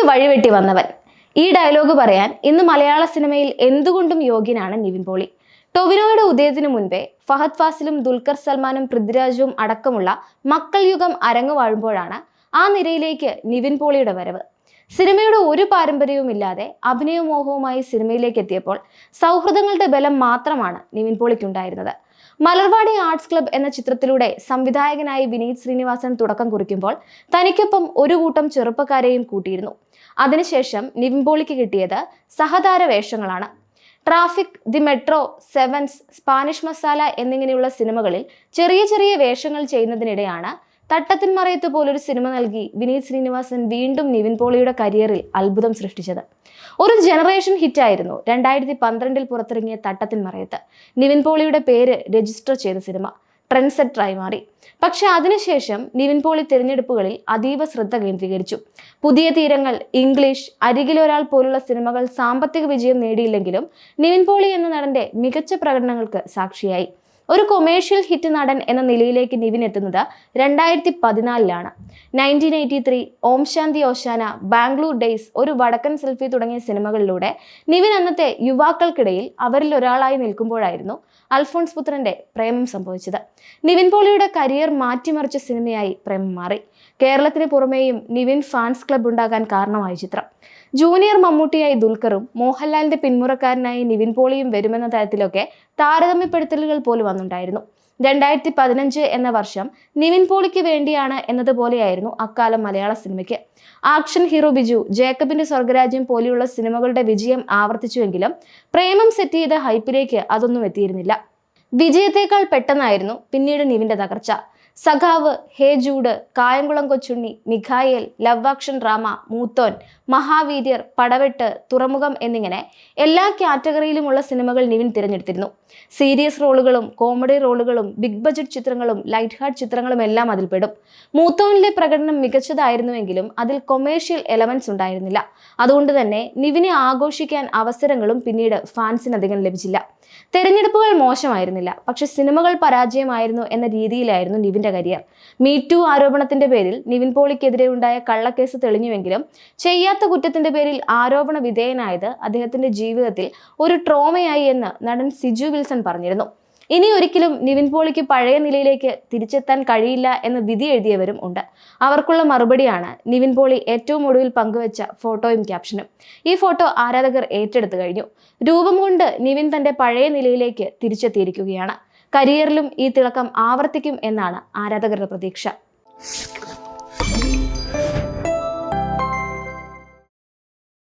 സിനിമയ്ക്ക് വഴിവെട്ടി വന്നവൻ. ഈ ഡയലോഗ് പറയാൻ ഇന്ന് മലയാള സിനിമയിൽ എന്തുകൊണ്ടും യോഗ്യനാണ് നിവിൻ പോളി. ടൊവിനോയുടെ ഉദയത്തിനു മുൻപേ ഫഹദ് ഫാസിലും ദുൽഖർ സൽമാനും പൃഥ്വിരാജും അടക്കമുള്ള മക്കൾ യുഗം അരങ്ങുവാഴുമ്പോഴാണ് ആ നിരയിലേക്ക് നിവിൻ പോളിയുടെ വരവ്. സിനിമയുടെ ഒരു പാരമ്പര്യവുമില്ലാതെ അഭിനയമോഹവുമായി സിനിമയിലേക്ക് എത്തിയപ്പോൾ സൗഹൃദങ്ങളുടെ ബലം മാത്രമാണ് നിവിൻ പോളിക്കുണ്ടായിരുന്നത്. മലർവാടി ആർട്സ് ക്ലബ് എന്ന ചിത്രത്തിലൂടെ സംവിധായകനായി വിനീത് ശ്രീനിവാസൻ തുടക്കം കുറിക്കുമ്പോൾ തനിക്കൊപ്പം ഒരു കൂട്ടം ചെറുപ്പക്കാരെയും കൂട്ടിയിരുന്നു. അതിനുശേഷം നിവിൻ പോളിക്ക് കിട്ടിയത് സഹതാര വേഷങ്ങളാണ്. Traffic, the metro, sevens, Spanish masala എന്നിങ്ങനെയുള്ള സിനിമകളിൽ ചെറിയ ചെറിയ വേഷങ്ങൾ ചെയ്യുന്നതിനിടെയാണ് തട്ടത്തിൻ മറയത്ത് പോലൊരു സിനിമ നൽകി വിനീത് ശ്രീനിവാസൻ വീണ്ടും നിവിൻ പോളിയുടെ കരിയറിൽ അത്ഭുതം സൃഷ്ടിച്ചത്. ഒരു ജനറേഷൻ ഹിറ്റായിരുന്നു 2012 പുറത്തിറങ്ങിയ തട്ടത്തിൻ മറയത്ത്. നിവിൻ പോളിയുടെ പേര് രജിസ്റ്റർ ചെയ്ത സിനിമ ട്രെൻഡ് സെറ്ററായി മാറി. പക്ഷെ അതിനുശേഷം നിവിൻ പോളി തിരഞ്ഞെടുപ്പുകളിൽ അതീവ ശ്രദ്ധ കേന്ദ്രീകരിച്ചു. പുതിയ തീരങ്ങൾ, ഇംഗ്ലീഷ്, അരികിലൊരാൾ പോലുള്ള സിനിമകൾ സാമ്പത്തിക വിജയം നേടിയില്ലെങ്കിലും നിവിൻ പോളി എന്ന നടന്റെ മികച്ച പ്രകടനങ്ങൾക്ക് സാക്ഷിയായി. ഒരു കൊമേഴ്ഷ്യൽ ഹിറ്റ് നടൻ എന്ന നിലയിലേക്ക് നിവിൻ എത്തുന്നത് 2014 1983, ഓം ശാന്തി ഓശാന, ബാംഗ്ലൂർ ഡേയ്സ്, ഒരു വടക്കൻ സെൽഫി തുടങ്ങിയ സിനിമകളിലൂടെ നിവിൻ അന്നത്തെ യുവാക്കൾക്കിടയിൽ അവരിൽ ഒരാളായി നിൽക്കുമ്പോഴായിരുന്നു അൽഫോൺസ് പുത്രന്റെ പ്രേമം സംഭവിച്ചത്. നിവിൻ പോളിയുടെ കരിയർ മാറ്റിമറിച്ച സിനിമയായി പ്രേമം മാറി. കേരളത്തിന് പുറമേയും നിവിൻ ഫാൻസ് ക്ലബ് ഉണ്ടാകാൻ കാരണമായി ചിത്രം. ജൂനിയർ മമ്മൂട്ടിയായി ദുൽഖറും മോഹൻലാലിന്റെ പിന്മുറക്കാരനായി നിവിൻ പോളിയും വരുമെന്ന തരത്തിലൊക്കെ താരതമ്യപ്പെടുത്തലുകൾ പോലും വന്നുണ്ടായിരുന്നു. 2015 എന്ന വർഷം നിവിൻ പോളിക്ക് വേണ്ടിയാണ് എന്നതുപോലെയായിരുന്നു അക്കാലം മലയാള സിനിമയ്ക്ക്. ആക്ഷൻ ഹീറോ ബിജു, ജേക്കബിന്റെ സ്വർഗരാജ്യം പോലെയുള്ള സിനിമകളുടെ വിജയം ആവർത്തിച്ചുവെങ്കിലും പ്രേമം സെറ്റ് ചെയ്ത ഹൈപ്പിലേക്ക് അതൊന്നും എത്തിയിരുന്നില്ല. വിജയത്തേക്കാൾ പെട്ടെന്നായിരുന്നു പിന്നീട് നിവിന്റെ തകർച്ച. Sakhavu, hey Jude, Kayamkulam Kochunni, Mikhael, love action drama, Moothon, Mahaveeryar, Padavettu, Thuramukham എന്നിങ്ങനെ എല്ലാ കാറ്റഗറിയിലുമുള്ള സിനിമകൾ നിവിൻ തിരഞ്ഞെടുത്തിരുന്നു. സീരിയസ് റോളുകളും കോമഡി റോളുകളും ബിഗ് ബജറ്റ് ചിത്രങ്ങളും ലൈറ്റ് ഹാർട്ട് ചിത്രങ്ങളും എല്ലാം അതിൽപ്പെടും. മൂത്തോനിലെ പ്രകടനം മികച്ചതായിരുന്നുവെങ്കിലും അതിൽ കൊമേഴ്ഷ്യൽ എലമെന്റ്സ് ഉണ്ടായിരുന്നില്ല. അതുകൊണ്ട് തന്നെ നിവിനെ ആഘോഷിക്കാൻ അവസരങ്ങളും പിന്നീട് ഫാൻസിനധികം ലഭിച്ചില്ല. തെരഞ്ഞെടുപ്പുകൾ മോശമായിരുന്നില്ല, പക്ഷെ സിനിമകൾ പരാജയമായിരുന്നു എന്ന രീതിയിലായിരുന്നു നിവിന്റെ കരിയർ. മീറ്റു ആരോപണത്തിന്റെ പേരിൽ നിവിൻ പോളിക്കെതിരെ ഉണ്ടായ കള്ളക്കേസ് തെളിഞ്ഞുവെങ്കിലും ചെയ്യാത്ത കുറ്റത്തിന്റെ പേരിൽ ആരോപണ വിധേയനായത് അദ്ദേഹത്തിന്റെ ജീവിതത്തിൽ ഒരു ട്രോമയായി എന്ന് നടൻ സിജു വിൽസൺ പറഞ്ഞിരുന്നു. ഇനി ഒരിക്കലും നിവിൻ പോളിക്ക് പഴയ നിലയിലേക്ക് തിരിച്ചെത്താൻ കഴിയില്ല എന്ന് വിധി എഴുതിയവരും ഉണ്ട്. അവർക്കുള്ള മറുപടിയാണ് നിവിൻ പോളി ഏറ്റവും ഒടുവിൽ പങ്കുവച്ച ഫോട്ടോയും ക്യാപ്ഷനും. ഈ ഫോട്ടോ ആരാധകർ ഏറ്റെടുത്തു കഴിഞ്ഞു. രൂപം കൊണ്ട് നിവിൻ തന്റെ പഴയ നിലയിലേക്ക് തിരിച്ചെത്തിയിരിക്കുകയാണ്. കരിയറിലും ഈ തിളക്കം ആവർത്തിക്കും എന്നാണ് ആരാധകരുടെ പ്രതീക്ഷ.